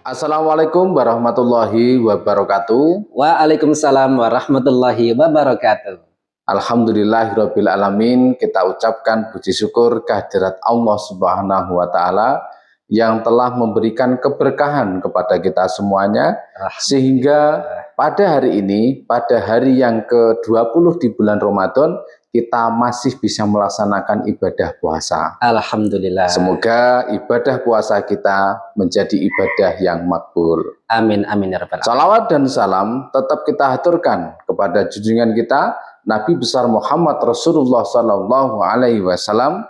Assalamualaikum warahmatullahi wabarakatuh. Waalaikumsalam warahmatullahi wabarakatuh. Alhamdulillahirabbil alamin. Kita ucapkan puji syukur kehadirat Allah Subhanahu wa taala yang telah memberikan keberkahan kepada kita semuanya, sehingga pada hari ini, pada hari yang ke-20 di bulan Ramadan, kita masih bisa melaksanakan ibadah puasa. Alhamdulillah. Semoga ibadah puasa kita menjadi ibadah yang makbul. Amin amin ya rabbal alamin. Salawat dan salam tetap kita haturkan kepada junjungan kita Nabi besar Muhammad Rasulullah Sallallahu Alaihi Wasallam,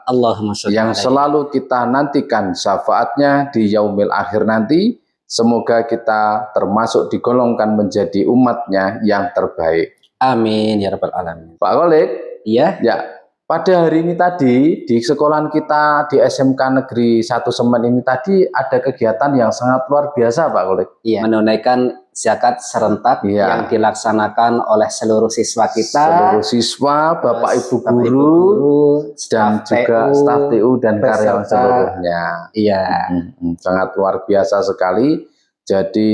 yang selalu kita nantikan syafaatnya di yaumil akhir nanti. Semoga kita termasuk digolongkan menjadi umatnya yang terbaik. Amin ya rabbal alamin. Pak Kolik, iya ya, pada hari ini tadi di sekolahan kita di SMK Negeri 1 Semen ini tadi ada kegiatan yang sangat luar biasa, Pak Kolik. Iya, menunaikan zakat serentak yang dilaksanakan oleh seluruh siswa kita. Seluruh siswa, Bapak Ibu guru, dan juga staf TU dan karyawan seluruhnya. Iya. Sangat luar biasa sekali. Jadi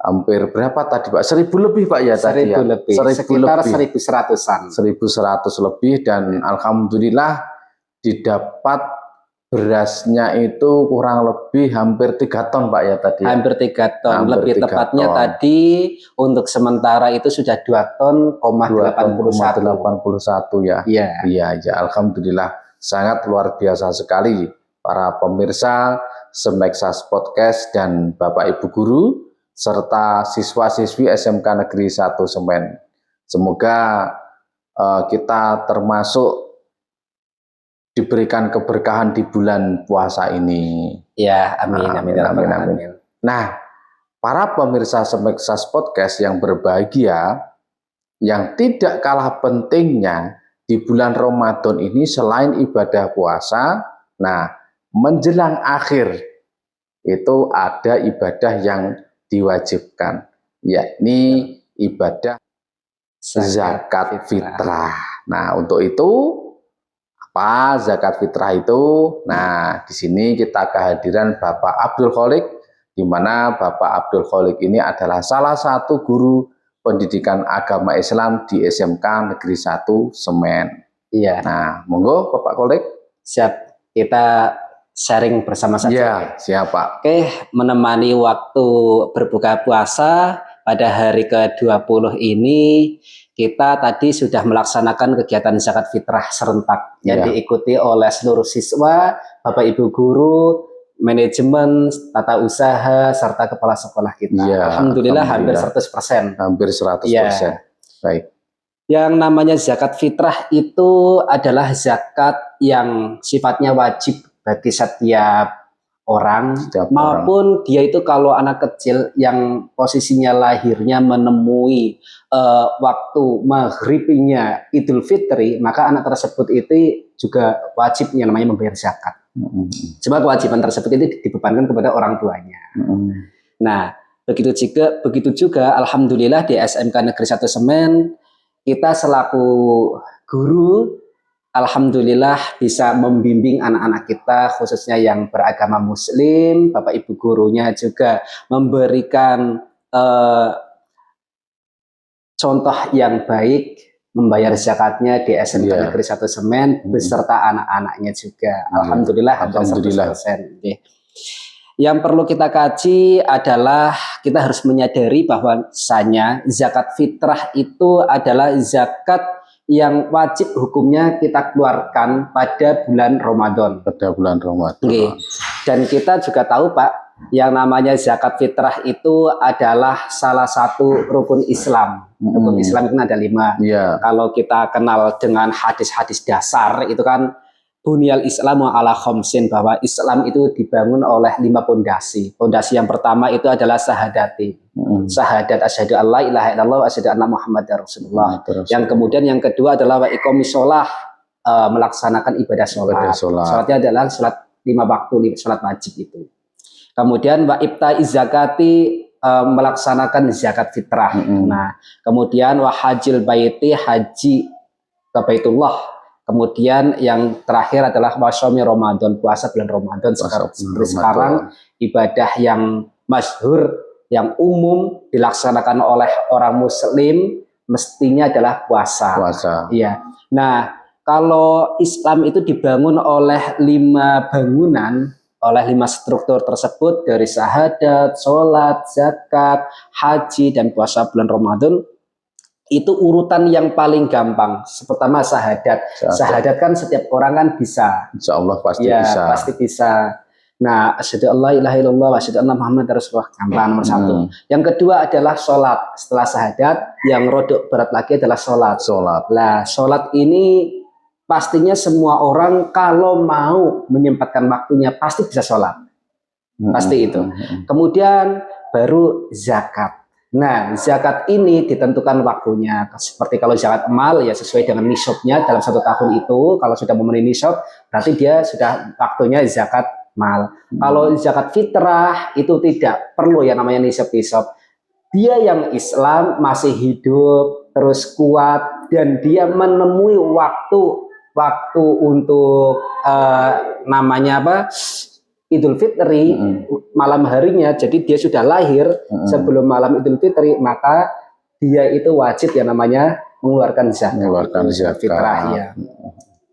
hampir berapa tadi Pak? 1000 lebih Pak ya tadi ya? 1000 lebih. Sekitar 1100-an. 1100 lebih, dan alhamdulillah didapat berasnya itu kurang lebih hampir 3 ton Pak ya tadi. Hampir 3 ton. Hampir lebih 3 tepatnya ton. Tadi untuk sementara itu sudah 2 ton, 81 ya. Iya. Iya, ya, alhamdulillah sangat luar biasa sekali para pemirsa Semeksas Podcast dan Bapak Ibu guru serta siswa-siswi SMK Negeri 1 Semen. Semoga kita termasuk diberikan keberkahan di bulan puasa ini. Ya, amin, amin, amin, amin. Nah, para pemirsa Semeksas Podcast yang berbahagia, yang tidak kalah pentingnya di bulan Ramadan ini selain ibadah puasa, nah, menjelang akhir itu ada ibadah yang diwajibkan, yakni ibadah zakat fitrah. Nah, untuk itu apa zakat fitrah itu? Nah, di sini kita kehadiran Bapak Abdul Kholik, di mana Bapak Abdul Kholik ini adalah salah satu guru pendidikan agama Islam di SMK Negeri 1 Semen. Iya. Nah, monggo Bapak Kholik. Siap, kita sharing bersama saja. Iya, siap Pak. Oke, menemani waktu berbuka puasa pada hari ke-20 ini, kita tadi sudah melaksanakan kegiatan zakat fitrah serentak yang diikuti oleh seluruh siswa, Bapak Ibu guru, manajemen, tata usaha, serta kepala sekolah kita. Alhamdulillah hampir 100%. Hampir 100%. Baik. Yang namanya zakat fitrah itu adalah zakat yang sifatnya wajib bagi setiap orang, maupun dia itu kalau anak kecil yang posisinya lahirnya menemui waktu maghribnya Idul Fitri, maka anak tersebut itu juga wajib yang namanya membayar zakat. Sebab kewajiban tersebut itu dibebankan kepada orang tuanya. Nah, begitu juga alhamdulillah di SMK Negeri 1 Semen, kita selaku guru alhamdulillah bisa membimbing anak-anak kita khususnya yang beragama muslim. Bapak Ibu gurunya juga memberikan contoh yang baik membayar zakatnya di SMK Negeri 1 Semen beserta anak-anaknya juga. Alhamdulillah, alhamdulillah. 100%. Yang perlu kita kaji adalah kita harus menyadari bahwasanya zakat fitrah itu adalah zakat yang wajib hukumnya kita keluarkan pada bulan Ramadan. Pada bulan Ramadan. Dan kita juga tahu Pak, yang namanya zakat fitrah itu adalah salah satu rukun Islam. Rukun Islam itu ada 5. Kalau kita kenal dengan hadis-hadis dasar itu kan Bunyal Islamu ala khamsin, bahwa Islam itu dibangun oleh 5 pondasi. Pondasi yang pertama itu adalah syahadati. Syahadat asyhadu alla ilaha illallah wa asyhadu anna muhammadar rasulullah. Yang kemudian yang kedua adalah wa iqamis shalah, melaksanakan ibadah sholat. Sholatnya adalah sholat 5 waktu, sholat wajib itu. Kemudian wa ibtaiz zakati, melaksanakan zakat fitrah. Nah, kemudian wa hajil baiti, haji ke Baitullah. Kemudian yang terakhir adalah washomi Ramadan, puasa bulan Ramadan. Sekarang ibadah yang masyhur, yang umum dilaksanakan oleh orang Muslim mestinya adalah puasa. Iya. Nah, kalau Islam itu dibangun oleh 5 bangunan, oleh 5 struktur tersebut, dari syahadat, sholat, zakat, haji, dan puasa bulan Ramadan. Itu urutan yang paling gampang. Pertama syahadat. Syahadat kan setiap orang kan bisa. Insya Allah pasti bisa. Pasti bisa. Nah, asyhadu alla ilaha illallah wa asyhadu anna Muhammadar Rasulullah, gampang nomor 1. Yang kedua adalah sholat. Setelah syahadat, yang rodok berat lagi adalah sholat. Nah, sholat ini pastinya semua orang kalau mau menyempatkan waktunya pasti bisa sholat. Pasti itu. Kemudian baru zakat. Nah, zakat ini ditentukan waktunya. Seperti kalau zakat emal ya sesuai dengan nisabnya dalam 1 tahun itu. Kalau sudah memenuhi nisab, berarti dia sudah waktunya zakat mal. Kalau zakat fitrah itu tidak perlu ya namanya nisab. Dia yang Islam masih hidup, terus kuat, dan dia menemui waktu untuk namanya apa? Idul Fitri, malam harinya, jadi dia sudah lahir sebelum malam Idul Fitri, maka dia itu wajib ya namanya mengeluarkan zakat fitrah ya.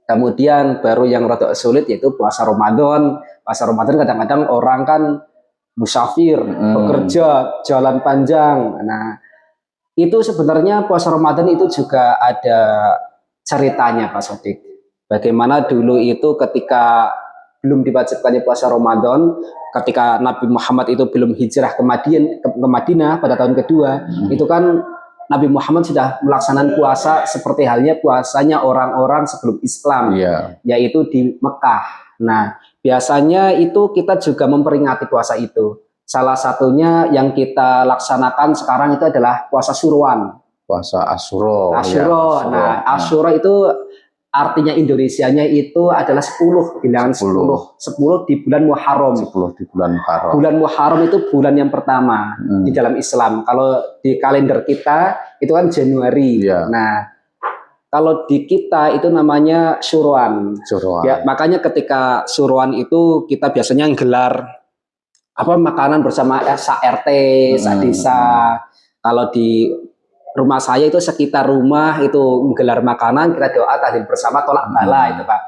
Kemudian baru yang rada sulit yaitu puasa Ramadan. Puasa Ramadan kadang-kadang orang kan musafir, bekerja, jalan panjang. Nah, itu sebenarnya puasa Ramadan itu juga ada ceritanya Pak Sodik. Bagaimana dulu itu ketika belum diwajibkannya puasa Ramadan, ketika Nabi Muhammad itu belum hijrah ke Madinah pada tahun kedua, itu kan Nabi Muhammad sudah melaksanakan puasa seperti halnya puasanya orang-orang sebelum Islam, yaitu di Mekah. Nah, biasanya itu kita juga memperingati puasa itu. Salah satunya yang kita laksanakan sekarang itu adalah puasa Syurwan. Puasa Asyura. Nah, Asyura itu artinya Indonesianya itu adalah 10, bilangan 10 di bulan Muharram. 10 di bulan Muharram. Bulan Muharram itu bulan yang pertama di dalam Islam. Kalau di kalender kita itu kan Januari. Nah, kalau di kita itu namanya Syurwan. Ya, makanya ketika Syurwan itu kita biasanya gelar makanan bersama RT, desa. Kalau di rumah saya itu sekitar rumah itu menggelar makanan, kita doa tahlil bersama tolak bala itu Pak.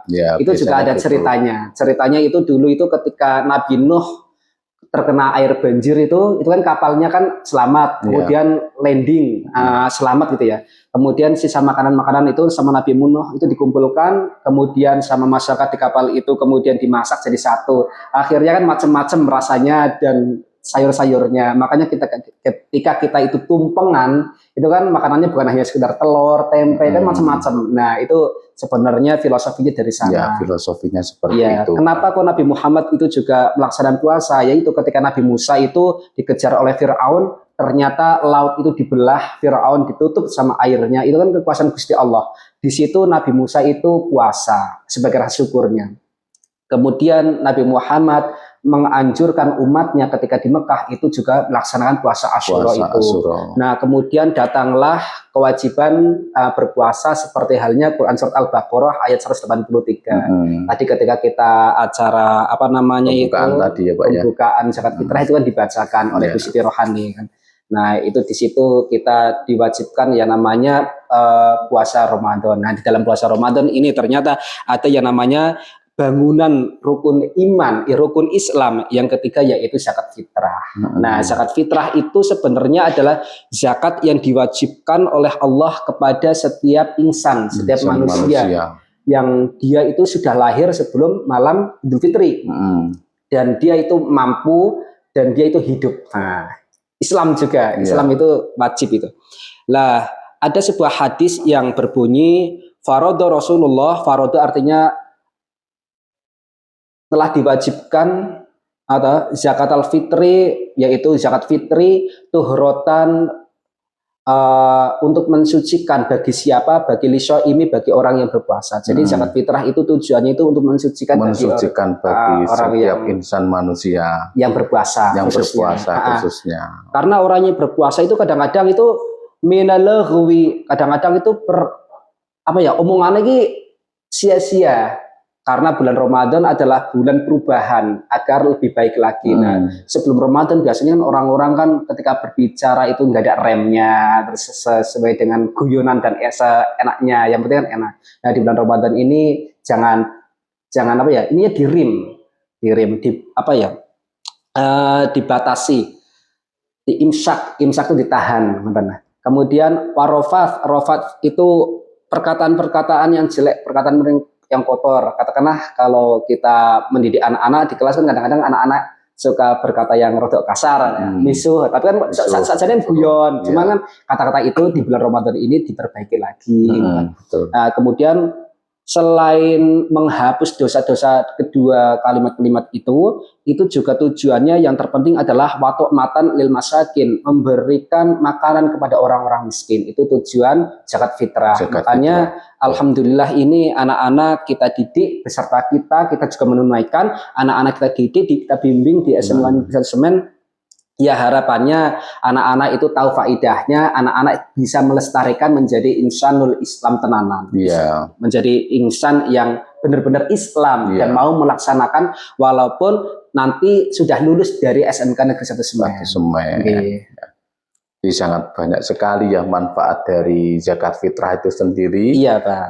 Itu juga ada ceritanya. Ceritanya itu dulu itu ketika Nabi Nuh terkena air banjir itu kan kapalnya kan selamat, kemudian landing selamat gitu ya. Kemudian sisa makanan-makanan itu sama Nabi Nuh itu dikumpulkan, kemudian sama masyarakat di kapal itu kemudian dimasak jadi satu. Akhirnya kan macam-macam rasanya dan sayur-sayurnya. Makanya ketika kita itu tumpengan, itu kan makanannya bukan hanya sekedar telur, tempe, kan macam-macam. Nah, itu sebenarnya filosofinya dari sana. Ya, filosofinya seperti itu. Kenapa kok Nabi Muhammad itu juga melaksanakan puasa? Yaitu ketika Nabi Musa itu dikejar oleh Fir'aun, ternyata laut itu dibelah, Fir'aun ditutup sama airnya. Itu kan kekuasaan Gusti Allah. Di situ Nabi Musa itu puasa sebagai rasa syukurnya. Kemudian Nabi Muhammad menganjurkan umatnya ketika di Mekah itu juga melaksanakan puasa Asyura itu. Nah, kemudian datanglah kewajiban berpuasa seperti halnya Quran surat Al-Baqarah ayat 183. Tadi ketika kita acara pembukaan zakat fitrah itu kan dibacakan oleh Bu Siti Rohani kan. Nah, itu di situ kita diwajibkan yang namanya puasa Ramadan. Nah, di dalam puasa Ramadan ini ternyata ada yang namanya bangunan rukun iman, rukun Islam yang ketiga yaitu zakat fitrah. Nah, zakat fitrah itu sebenarnya adalah zakat yang diwajibkan oleh Allah kepada setiap insan, setiap manusia yang dia itu sudah lahir sebelum malam Idul Fitri. Dan dia itu mampu dan dia itu hidup. Nah, Islam juga, Islam itu wajib itu. Lah, ada sebuah hadis yang berbunyi faradha Rasulullah, faradha artinya telah diwajibkan atau zakat al-fitri, yaitu zakat fitri tuhrotan untuk mensucikan bagi siapa, bagi lisyaimi, bagi orang yang berpuasa. Jadi zakat fitrah itu tujuannya itu untuk mensucikan bagi orang setiap yang insan manusia yang berpuasa, khususnya. Karena orang yang berpuasa itu kadang-kadang itu minalaghwi, kadang-kadang itu omongannya ini sia-sia karena bulan Ramadan adalah bulan perubahan agar lebih baik lagi. Nah, sebelum Ramadan biasanya kan orang-orang kan ketika berbicara itu nggak ada remnya, terus sesuai dengan guyonan dan enaknya. Yang penting kan enak. Nah, di bulan Ramadan ini jangan apa ya? Ini ya di apa ya? Dibatasi, imsak itu ditahan. Kemudian rofat itu perkataan-perkataan yang jelek, perkataan yang kotor. Katakanlah kalau kita mendidik anak-anak di kelas kan kadang-kadang anak-anak suka berkata yang rodok kasar, misuh. Tapi kan sajane guyon. Cuma kan kata-kata itu di bulan Ramadan ini diperbaiki lagi. Nah, kemudian selain menghapus dosa-dosa kedua kalimat-kalimat itu juga tujuannya yang terpenting adalah watuk matan lil masakin, memberikan makanan kepada orang-orang miskin. Itu tujuan zakat fitrah. Makanya alhamdulillah ini anak-anak kita didik beserta kita juga menunaikan, anak-anak kita didik, kita bimbing di SMK Negeri Semen. Ya harapannya anak-anak itu tahu faidahnya, anak-anak bisa melestarikan menjadi insanul Islam tenanan, menjadi insan yang benar-benar Islam dan mau melaksanakan walaupun nanti sudah lulus dari SMK Negeri 1 Semen. Jadi sangat banyak sekali ya manfaat dari zakat fitrah itu sendiri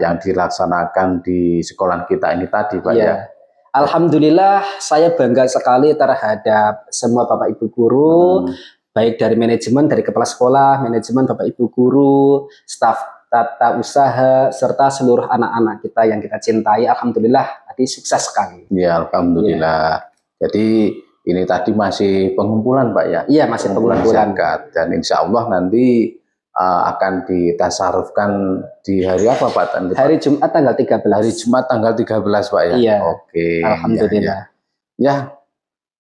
yang dilaksanakan di sekolah kita ini tadi, Pak ya. Alhamdulillah saya bangga sekali terhadap semua Bapak Ibu guru, baik dari manajemen, dari kepala sekolah, manajemen, Bapak Ibu guru, staf tata usaha, serta seluruh anak-anak kita yang kita cintai. Alhamdulillah tadi sukses sekali. Ya, alhamdulillah. Jadi ini tadi masih pengumpulan, Pak ya? Iya, masih pengumpulan zakat. Dan insya Allah nanti akan ditasarufkan di hari apa, Pak? Hari Jumat tanggal 13. Hari Jumat tanggal 13, Pak ya? Iya. Oke. Alhamdulillah. Ya,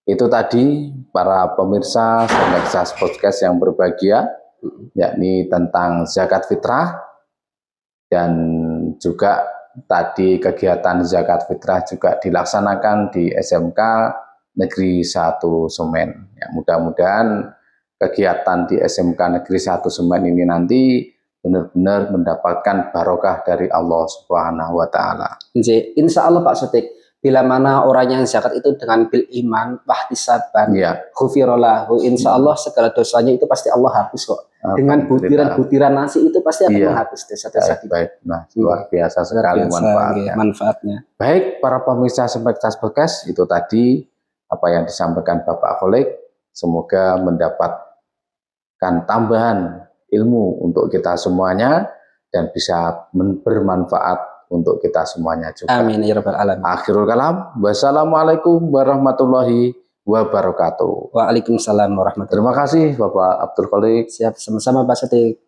itu tadi para pemirsa Semeksas Podcast yang berbahagia, yakni tentang zakat fitrah, dan juga tadi kegiatan zakat fitrah juga dilaksanakan di SMK Negeri 1 Semen. Ya, mudah-mudahan kegiatan di SMK Negeri 1 Semen ini nanti benar-benar mendapatkan barokah dari Allah Subhanahu wa Ta'ala. Insya Allah Pak Sotik, bila mana orang yang zakat itu dengan bil iman, wahtisaban, khufirolahu, insya Allah segala dosanya itu pasti Allah hapus kok. Dengan butiran-butiran nasi itu pasti akan menghapus dosa-dosa. Baik, nah luar biasa sekali manfaatnya. Baik, para pemirsa Semeksas Podcast, itu tadi apa yang disampaikan Bapak Kholik. Semoga mendapatkan tambahan ilmu untuk kita semuanya dan bisa bermanfaat untuk kita semuanya juga. Amin ya rabbal alamin. Akhirul kalam. Wassalamualaikum warahmatullahi wabarakatuh. Waalaikumsalam warahmatullahi wabarakatuh. Terima kasih Bapak Abdul Kholik. Siap, sama-sama Pak Sotik.